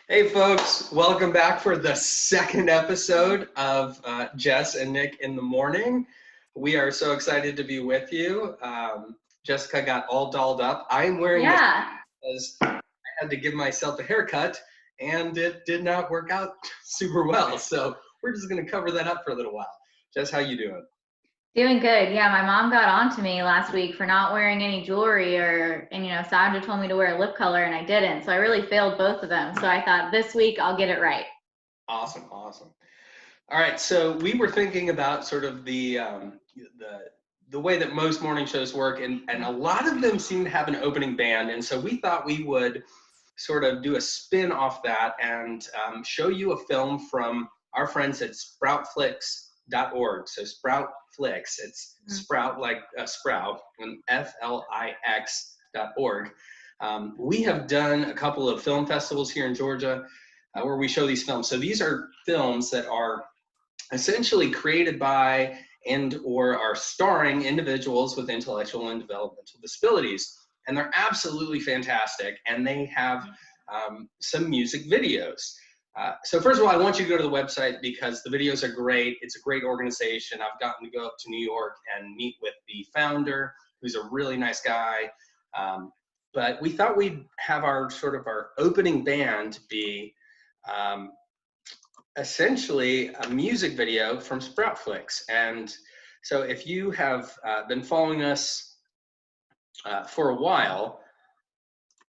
Hey folks, welcome back for the second episode of Jess and Nick in the Morning. We are so excited to be with you. Jessica got all dolled up. I'm wearing this because I had to give myself a haircut and it did not work out super well. So we're just going to cover that up for a little while. Jess, how you doing? Doing good. Yeah, my mom got on to me last week for not wearing any jewelry and Sandra told me to wear a lip color and I didn't. So I really failed both of them. So I thought this week I'll get it right. Awesome. All right, so we were thinking about sort of the way that most morning shows work, and a lot of them seem to have an opening band, and so we thought we would sort of do a spin off that and show you a film from our friends at sproutflix.org. So Sprout Flix, it's Sprout like a sprout, and FLIX.org. We have done a couple of film festivals here in Georgia where we show these films. So these are films that are essentially created by and or are starring individuals with intellectual and developmental disabilities. And they're absolutely fantastic. And they have some music videos. So first of all, I want you to go to the website because the videos are great. It's a great organization. I've gotten to go up to New York and meet with the founder, who's a really nice guy. But we thought we'd have our opening band be essentially a music video from Sproutflix. And so if you have been following us for a while,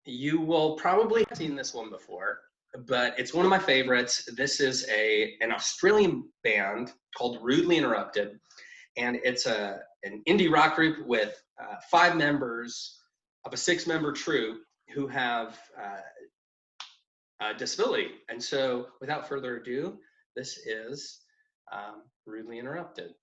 you will probably have seen this one before, but it's one of my favorites. This is an Australian band called Rudely Interrupted, and it's an indie rock group with 5 members of a 6-member troupe who have disability. And so without further ado, this is Rudely Interrupted.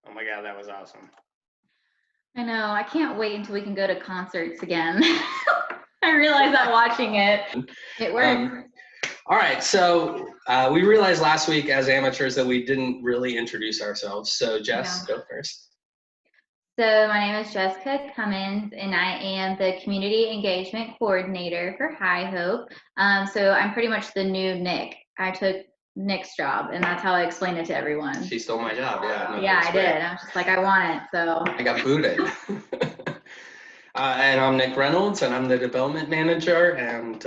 Oh my God, that was awesome. I know. I can't wait until we can go to concerts again. I realized that watching it worked. All right, so we realized last week as amateurs that we didn't really introduce ourselves. So Jess, go first. So my name is Jessica Cummins, and I am the Community Engagement Coordinator for High Hope. So I'm pretty much the new Nick. I took Nick's job, and that's how I explained it to everyone. She stole my job. Yeah, no, Yeah, that's I great. did. I was just like, I want it. So I got booted. And I'm Nick Reynolds, and I'm the development manager. And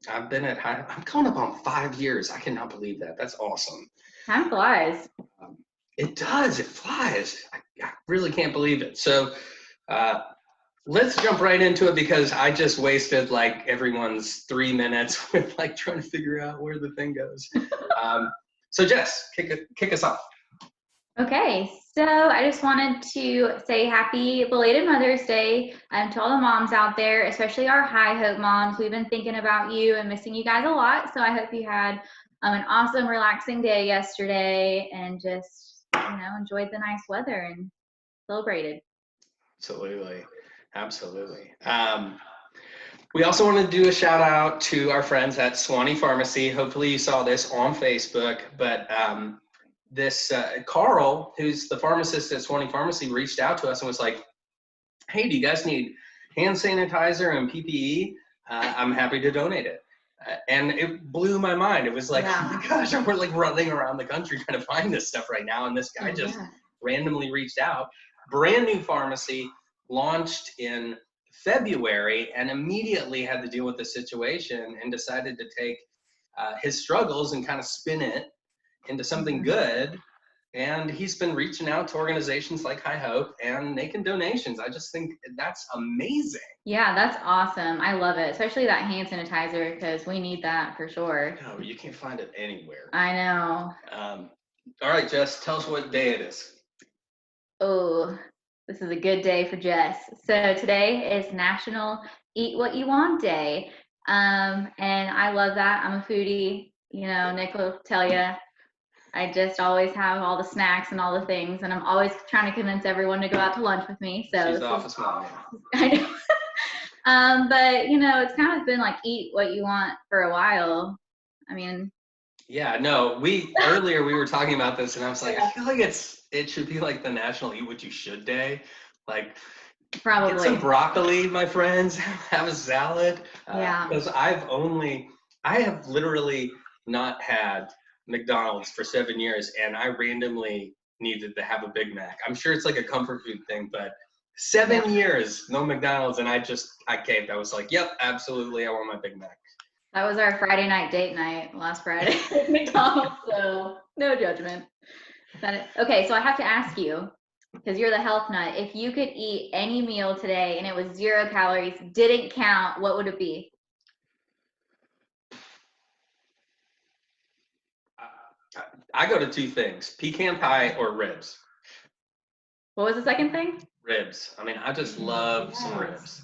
I've been at High. I'm coming up on 5 years. I cannot believe that. That's awesome. time flies. It does. It flies. I really can't believe it. So let's jump right into it because I just wasted like everyone's 3 minutes with like trying to figure out where the thing goes. So Jess, kick us off. Okay, so I just wanted to say happy belated Mother's Day to all the moms out there, especially our High Hope moms. We've been thinking about you and missing you guys a lot. So I hope you had an awesome, relaxing day yesterday and just, enjoyed the nice weather and celebrated. Absolutely. Absolutely. We also want to do a shout out to our friends at Swanee Pharmacy. Hopefully you saw this on Facebook, but this Carl, who's the pharmacist at Swanee Pharmacy, reached out to us and was like, hey, do you guys need hand sanitizer and PPE? I'm happy to donate it. And it blew my mind. It was like, Yeah. oh my gosh, we're like running around the country trying to find this stuff right now. And this guy just randomly reached out. Brand new pharmacy, launched in February, and immediately had to deal with the situation and decided to take his struggles and kind of spin it into something good. And he's been reaching out to organizations like High Hope and making donations. I just think that's amazing. Yeah, that's awesome. I love it, especially that hand sanitizer because we need that for sure. No, you can't find it anywhere. I know. All right, Jess, tell us what day it is. Oh, this is a good day for Jess. So today is National Eat What You Want Day. And I love that. I'm a foodie. Nick will tell you. I just always have all the snacks and all the things, and I'm always trying to convince everyone to go out to lunch with me. So she's the office mom. I know. But it's kind of been like eat what you want for a while. I mean. Yeah, no, earlier we were talking about this, and I was like, I feel like it should be like the National Eat What You Should Day. Like, probably get some broccoli, my friends, have a salad. Because I have literally not had McDonald's for 7 years, and I randomly needed to have a Big Mac. I'm sure it's like a comfort food thing, but 7 years, no McDonald's, and I caved. I was like, yep, absolutely, I want my Big Mac. That was our Friday night date night last Friday at McDonald's, so no judgment. Okay, so I have to ask you, because you're the health nut, if you could eat any meal today and it was 0 calories, didn't count, what would it be? I go to 2 things, pecan pie or ribs. What was the second thing? Ribs. I mean, I just love some ribs.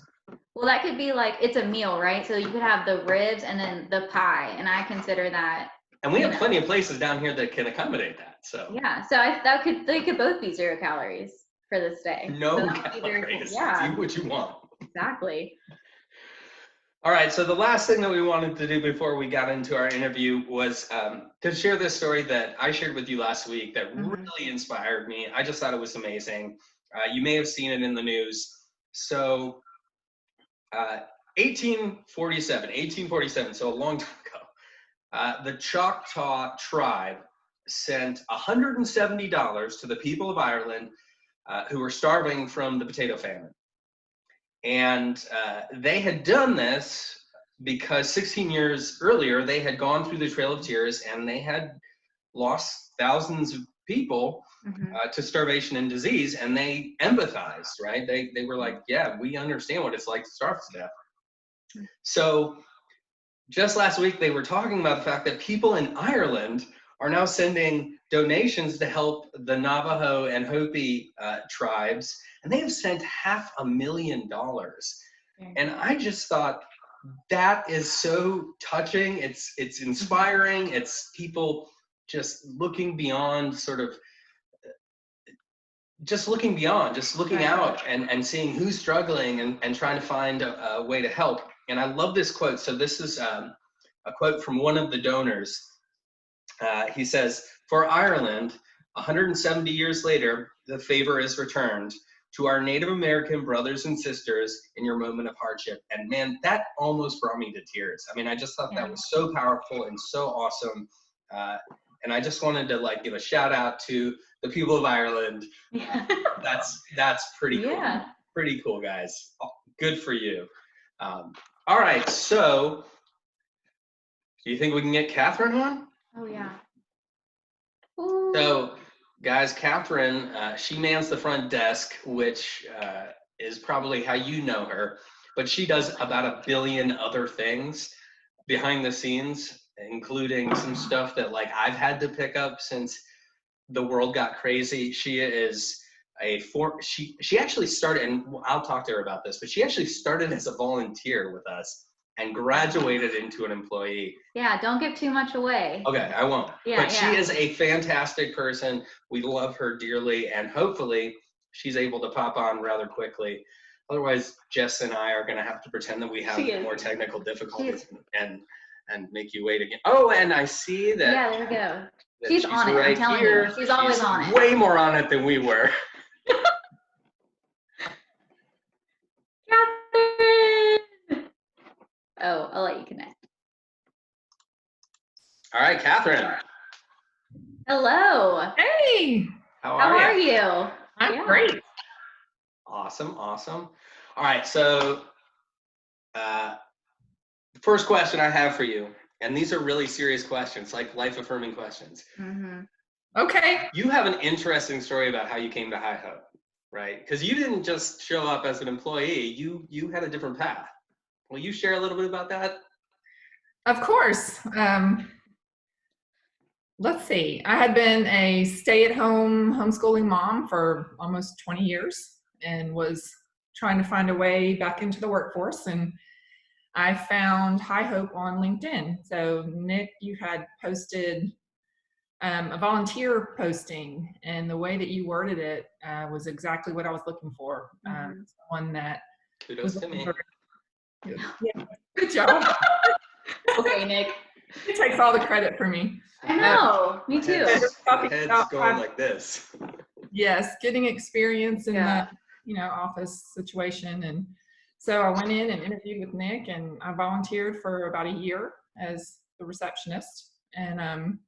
Well, that could be like, it's a meal, right? So you could have the ribs and then the pie, and I consider that. And we have plenty of places down here that can accommodate that. So yeah, so they could both be 0 calories for this day. No calories. Yeah. Do what you want. Exactly. All right, so the last thing that we wanted to do before we got into our interview was to share this story that I shared with you last week that really inspired me. I just thought it was amazing. You may have seen it in the news. So 1847, so a long time ago, the Choctaw tribe sent $170 to the people of Ireland who were starving from the potato famine. And they had done this because 16 years earlier, they had gone through the Trail of Tears and they had lost thousands of people to starvation and disease, and they empathized, right? They were like, yeah, we understand what it's like to starve to death. So just last week, they were talking about the fact that people in Ireland are now sending donations to help the Navajo and Hopi tribes, and they have sent $500,000. And I just thought that is so touching. It's inspiring. It's people just looking beyond just looking out and seeing who's struggling and trying to find a way to help. And I love this quote. So this is a quote from one of the donors. He says, "For Ireland, 170 years later, the favor is returned. to our Native American brothers and sisters in your moment of hardship. And man, that almost brought me to tears. I mean, I just thought that was so powerful and so awesome. And I just wanted to like give a shout out to the people of Ireland. That's pretty cool. Yeah. Pretty cool, guys. Good for you. All right, so do you think we can get Catherine on? Oh yeah. Ooh. So, guys, Catherine, she mans the front desk, which is probably how you know her, but she does about a billion other things behind the scenes, including some stuff that like I've had to pick up since the world got crazy. She is she actually started, and I'll talk to her about this, but she actually started as a volunteer with us and graduated into an employee. Yeah, don't give too much away. Okay, I won't. Yeah, but she is a fantastic person. We love her dearly, and hopefully she's able to pop on rather quickly. Otherwise, Jess and I are going to have to pretend that we have more technical difficulties and make you wait again. Oh, and I see that. Yeah, there we go. She's on it. Right, I'm telling you, she's always on it. Way more on it than we were. Catherine! Oh, I'll let you connect. All right, Catherine. Hello. Hey. How are you? I'm great. Awesome. All right, so first question I have for you, and these are really serious questions, like life-affirming questions. Mm-hmm. Okay. You have an interesting story about how you came to High Hope, right? Because you didn't just show up as an employee. You had a different path. Will you share a little bit about that? Of course. Let's see. I had been a stay-at-home homeschooling mom for almost 20 years and was trying to find a way back into the workforce. And I found High Hope on LinkedIn. So Nick, you had posted a volunteer posting, and the way that you worded it was exactly what I was looking for. Someone that kudos to me. Yeah, good job. Okay, Nick. He takes all the credit for me. I know. Me too. My head's going like this. Yes, getting experience in the office situation, and so I went in and interviewed with Nick, and I volunteered for about a year as the receptionist, and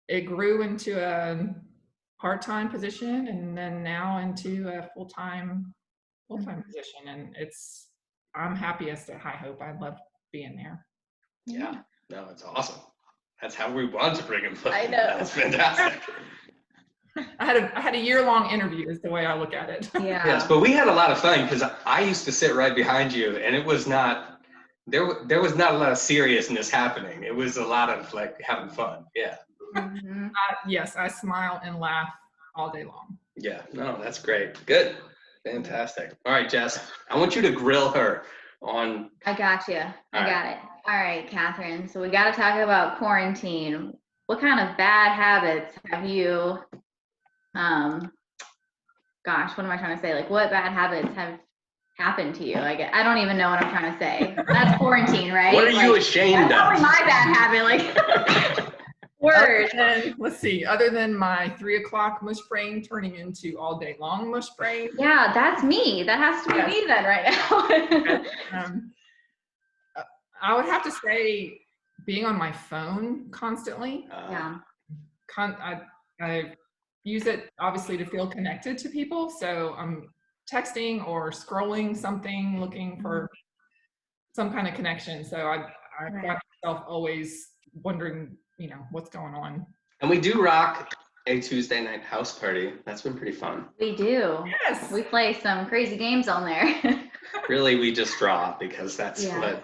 it grew into a part-time position, and then now into a full-time position, and I'm happiest at High Hope. I love being there. Yeah, no, it's awesome. That's how we want to bring him. I know. That's fantastic. I had a year-long interview is the way I look at it. Yeah. Yes, but we had a lot of fun because I used to sit right behind you, and it was not there was not a lot of seriousness happening. It was a lot of like having fun. Yeah. Mm-hmm. Yes, I smile and laugh all day long. Yeah, no, that's great. Good. Fantastic. All right, Jess, I want you to grill her on. I got you. I got it. All right, Catherine. So we got to talk about quarantine. What kind of bad habits have you, gosh, what am I trying to say? Like, what bad habits have happened to you? I don't even know what I'm trying to say. That's quarantine, right? What are you ashamed that's of? Probably my bad habit. Like, word. Let's see. Other than my 3 o'clock mush brain turning into all day long mush brain. Yeah, that's me. That has to be me then right now. I would have to say being on my phone constantly. Yeah. I use it obviously to feel connected to people. So I'm texting or scrolling something, looking for some kind of connection. So I got myself always wondering, what's going on. And we do rock a Tuesday night house party. That's been pretty fun. We do. Yes. We play some crazy games on there. Really, we just draw because that's what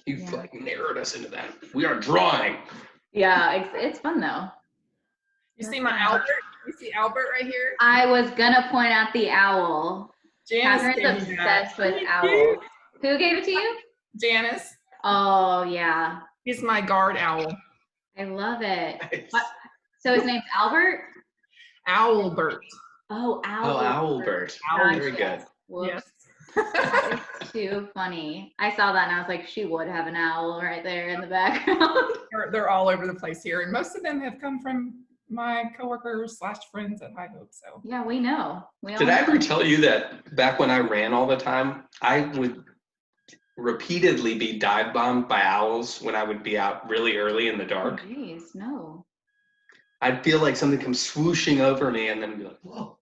you've like narrowed us into that. We are drawing. Yeah, it's fun though. You see my Albert? You see Albert right here? I was gonna point out the owl. Catherine's obsessed with owls. Who gave it to you? Janice. Oh yeah. He's my guard owl. I love it. Nice. So his name's Albert? Owlbert. Oh, Owlbert. Oh, Owlbert. Very good. Whoops. Yes. That is too funny. I saw that and I was like, she would have an owl right there in the background. They're all over the place here, and most of them have come from my coworkers / friends at High Hope. So Yeah, we know. Did I ever tell you that back when I ran all the time, I would repeatedly be dive bombed by owls when I would be out really early in the dark? Jeez, no. I'd feel like something comes swooshing over me and then be like, whoa.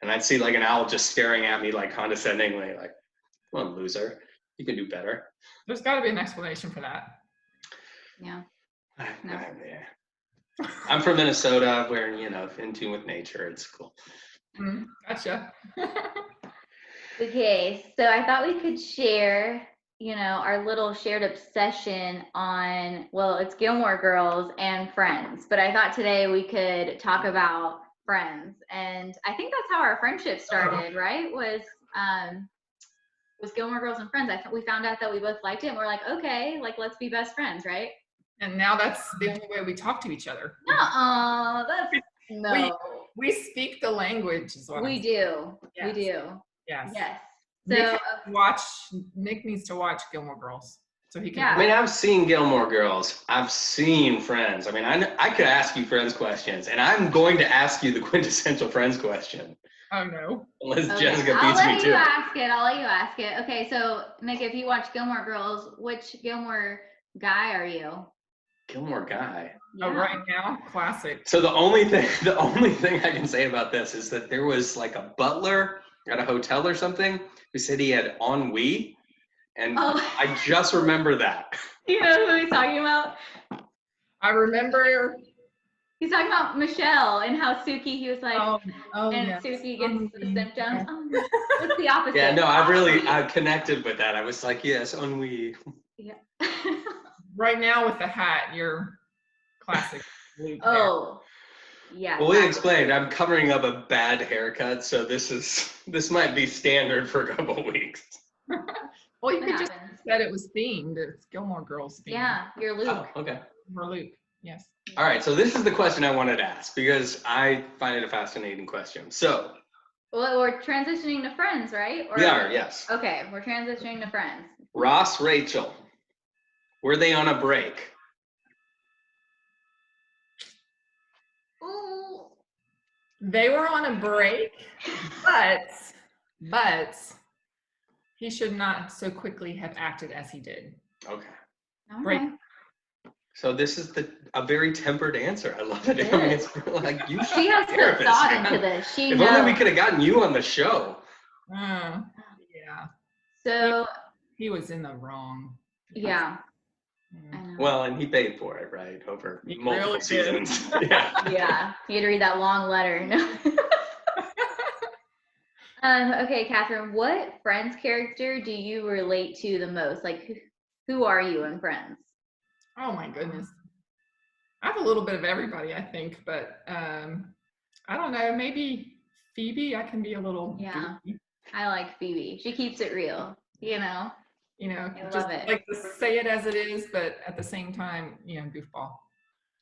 And I'd see like an owl just staring at me like condescendingly, like, come on, loser. You can do better. there's got to be an explanation for that. Yeah. No. Yeah. I'm from Minnesota where, in tune with nature. It's cool. Gotcha. Okay, so I thought we could share, our little shared obsession on, well, it's Gilmore Girls and Friends, but I thought today we could talk about Friends. And I think that's how our friendship started, right? Was Gilmore Girls and Friends. We found out that we both liked it and we're like, okay, like let's be best friends, right? And now that's the only way we talk to each other. No. We speak the language as well. We do. Yes. We do. Yes. Yes. So So Nick needs to watch Gilmore Girls so he can. Yeah. I mean, I've seen Gilmore Girls. I've seen Friends. I mean, I could ask you Friends questions, and I'm going to ask you the quintessential Friends question. Oh no. Unless okay. Jessica I'll beats let me you too. I'll let you ask it. Okay, so Nick, if you watch Gilmore Girls, which Gilmore guy are you? Gilmore guy. Yeah. Oh, right now, classic. So the only thing I can say about this is that there was like a butler at a hotel or something who said he had ennui, and I just remember that. You know who he's talking about? I remember. He's talking about Michelle and how Suki, he was like, and yes. Suki gets the symptoms. What's the opposite? Yeah, no, I connected with that. I was like, yes, ennui. Yeah. Right now with the hat, you're classic. Luke there. Oh, yeah. Well, we explained. I'm covering up a bad haircut, so this might be standard for a couple of weeks. Well, you It could just happens. said it was themed. It's Gilmore Girls themed. Yeah, you're Luke. Oh, okay. For Luke. Yes. All right, so this is the question I wanted to ask because I find it a fascinating question. So Well, we're transitioning to Friends, right? we are, yes. Okay, we're transitioning to Friends. Ross, Rachel, were they on a break? Ooh. They were on a break, but he should not so quickly have acted as he did. Okay. All Break. right. So this is a very tempered answer. I love it. It I mean, is. it's like you. She has put therapist, thought man. into this. She If knows. only we could have gotten you on the show. Yeah. So, He was in the wrong. yeah. Mm. I know. Well, and he paid for it, right? Over He multiple really did. seasons. Yeah. Yeah, you had to read that long letter. Okay, Catherine, what Friends character do you relate to the most? Like, who are you in Friends? Oh my goodness. I have a little bit of everybody, I think, but I don't know, maybe Phoebe. I can be a little Yeah. goofy, I like Phoebe. She keeps it real, I just love it. like to say it as it is, but at the same time, goofball.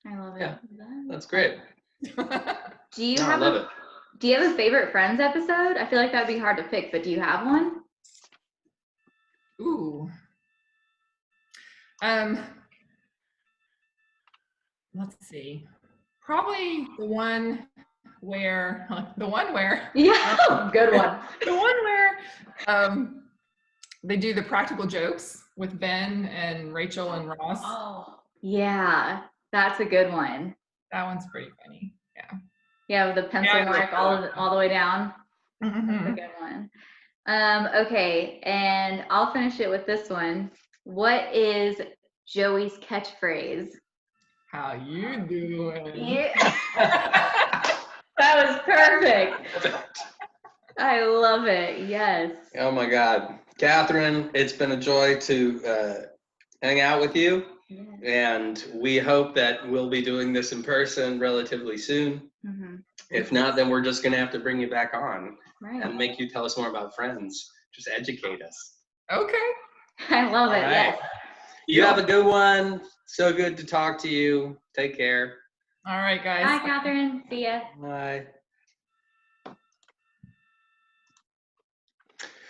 I love it. Yeah. That's great. Do you No, I have love it. Do you have a favorite Friends episode? I feel like that'd be hard to pick, but do you have one? Ooh. Let's see. Probably the one where Yeah, good one. the one where they do the practical jokes with Ben and Rachel and Ross. Oh, yeah, that's a good one. That one's pretty funny. Yeah. Yeah, with the pencil Yeah, I love mark that all the way down. That's a Mhm. good one. Okay, and I'll finish it with this one. What is Joey's catchphrase? How you doing? Yeah. That was perfect. I love it. Yes. Oh my God. Catherine, it's been a joy to hang out with you. Yes. And we hope that we'll be doing this in person relatively soon. Mm-hmm. If not, then we're just going to have to bring you back on Right. and make you tell us more about Friends. Just educate us. Okay. I love it. All right. Yes. You have a good one. So good to talk to you. Take care. All right, guys. Bye, Catherine. See ya. Bye.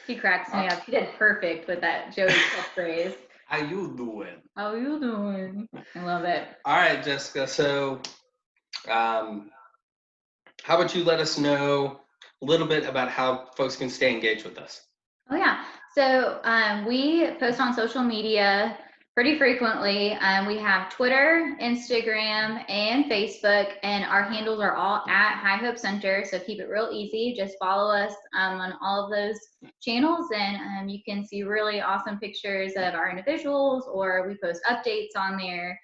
She cracks me up. She did perfect with that Joey catchphrase. How you doing? How you doing? I love it. All right, Jessica. So how about you let us know a little bit about how folks can stay engaged with us? Oh yeah. So we post on social media pretty frequently. We have Twitter, Instagram, and Facebook, and our handles are all at High Hope Center. So keep it real easy. Just follow us on all of those channels, and you can see really awesome pictures of our individuals, or we post updates on there.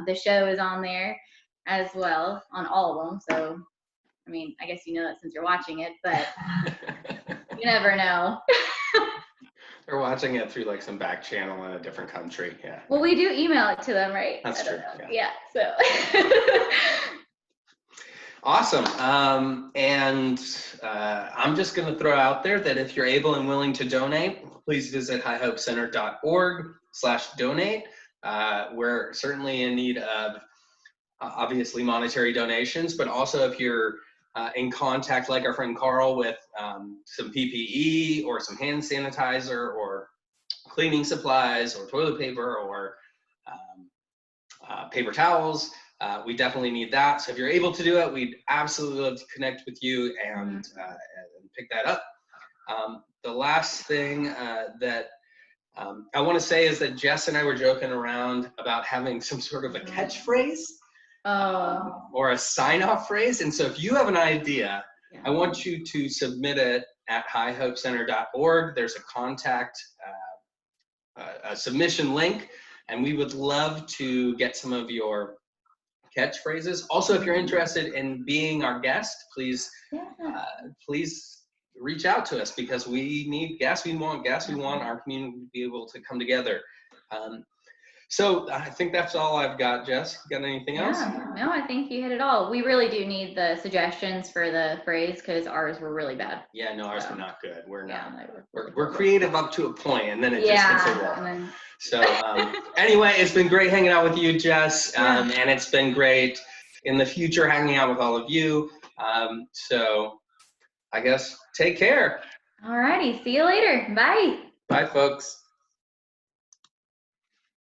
The show is on there as well on all of them. So, I mean, I guess you know that since you're watching it, but you never know. They're watching it through like some back channel in a different country. Yeah. Well, we do email it to them, right? That's true. Yeah. So. Awesome. And I'm just going to throw out there that if you're able and willing to donate, please visit highhopecenter.org/donate. We're certainly in need of obviously monetary donations, but also if you're in contact, like our friend Carl, with some PPE or some hand sanitizer or cleaning supplies or toilet paper or paper towels, we definitely need that. So if you're able to do it, we'd absolutely love to connect with you and pick that up. The last thing that I want to say is that Jess and I were joking around about having some sort of a catchphrase. Or a sign-off phrase. And so if you have an idea, I want you to submit it at highhopecenter.org. There's a contact, a submission link, and we would love to get some of your catchphrases. Also, if you're interested in being our guest, please reach out to us, because we need guests. We want guests. We want our community to be able to come together. So I think that's all I've got. Jess, got anything else? No, I think you hit it all. We really do need the suggestions for the phrase, because ours were really bad. Yeah, no, ours were not good. We're not. We're creative up to a point, and then it just hits a wall. So anyway, it's been great hanging out with you, Jess, and it's been great in the future hanging out with all of you. So I guess take care. All righty. See you later. Bye. Bye, folks.